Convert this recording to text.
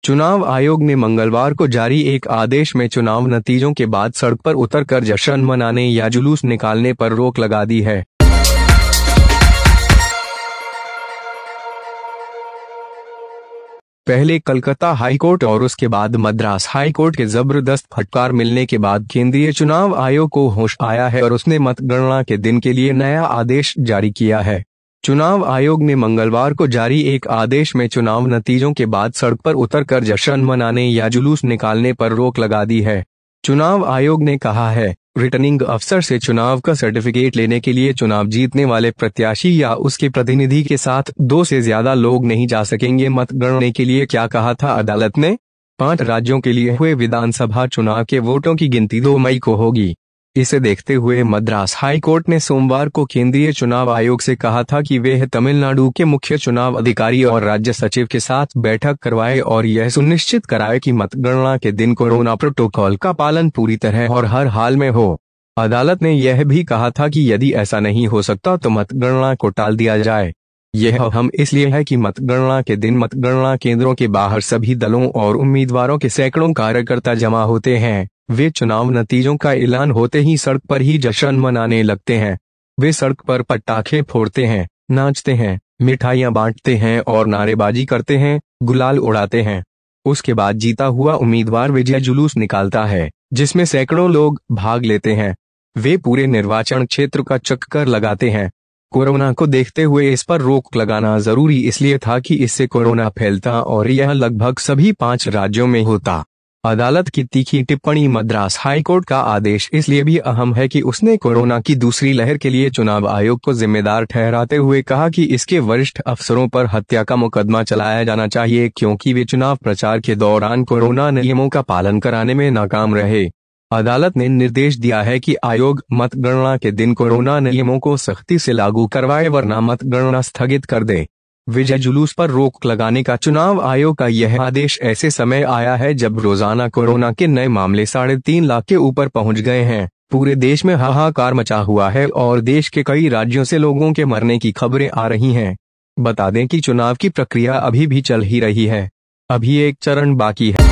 चुनाव आयोग ने मंगलवार को जारी एक आदेश में चुनाव नतीजों के बाद सड़क पर उतरकर जश्न मनाने या जुलूस निकालने पर रोक लगा दी है। पहले कलकत्ता हाईकोर्ट और उसके बाद मद्रास हाईकोर्ट के जबरदस्त फटकार मिलने के बाद केंद्रीय चुनाव आयोग को होश आया है और उसने मतगणना के दिन के लिए नया आदेश जारी किया है। चुनाव आयोग ने मंगलवार को जारी एक आदेश में चुनाव नतीजों के बाद सड़क पर उतरकर जश्न मनाने या जुलूस निकालने पर रोक लगा दी है। चुनाव आयोग ने कहा है, रिटर्निंग अफसर से चुनाव का सर्टिफिकेट लेने के लिए चुनाव जीतने वाले प्रत्याशी या उसके प्रतिनिधि के साथ 2 से ज्यादा लोग नहीं जा सकेंगे। मतगणना के लिए क्या कहा था अदालत ने? 5 राज्यों के लिए हुए विधानसभा चुनाव के वोटों की गिनती 2 मई को होगी। इसे देखते हुए मद्रास हाईकोर्ट ने सोमवार को केंद्रीय चुनाव आयोग से कहा था कि वह तमिलनाडु के मुख्य चुनाव अधिकारी और राज्य सचिव के साथ बैठक करवाए और यह सुनिश्चित कराए कि मतगणना के दिन कोरोना प्रोटोकॉल का पालन पूरी तरह और हर हाल में हो। अदालत ने यह भी कहा था कि यदि ऐसा नहीं हो सकता तो मतगणना को टाल दिया जाए। यह अहम इसलिए है कि मतगणना के दिन मतगणना केंद्रों के बाहर सभी दलों और उम्मीदवारों के सैकड़ों कार्यकर्ता जमा होते हैं। वे चुनाव नतीजों का ऐलान होते ही सड़क पर ही जश्न मनाने लगते हैं। वे सड़क पर पटाखे फोड़ते हैं, नाचते हैं, मिठाइयां बांटते हैं और नारेबाजी करते हैं, गुलाल उड़ाते हैं। उसके बाद जीता हुआ उम्मीदवार विजय जुलूस निकालता है, जिसमें सैकड़ों लोग भाग लेते हैं। वे पूरे निर्वाचन क्षेत्र का चक्कर लगाते हैं। कोरोना को देखते हुए इस पर रोक लगाना जरूरी इसलिए था कि इससे कोरोना फैलता और यह लगभग सभी 5 राज्यों में होता। अदालत की तीखी टिप्पणी। मद्रास हाईकोर्ट का आदेश इसलिए भी अहम है कि उसने कोरोना की दूसरी लहर के लिए चुनाव आयोग को जिम्मेदार ठहराते हुए कहा कि इसके वरिष्ठ अफसरों पर हत्या का मुकदमा चलाया जाना चाहिए क्योंकि वे चुनाव प्रचार के दौरान कोरोना नियमों का पालन कराने में नाकाम रहे। अदालत ने निर्देश दिया है कि आयोग मतगणना के दिन कोरोना नियमों को सख्ती से लागू करवाए वरना मतगणना स्थगित कर दे। विजय जुलूस पर रोक लगाने का चुनाव आयोग का यह आदेश ऐसे समय आया है जब रोजाना कोरोना के नए मामले 3.5 लाख के ऊपर पहुंच गए हैं। पूरे देश में हाहाकार मचा हुआ है और देश के कई राज्यों से लोगों के मरने की खबरें आ रही हैं। बता दें कि चुनाव की प्रक्रिया अभी भी चल ही रही है। अभी एक चरण बाकी है।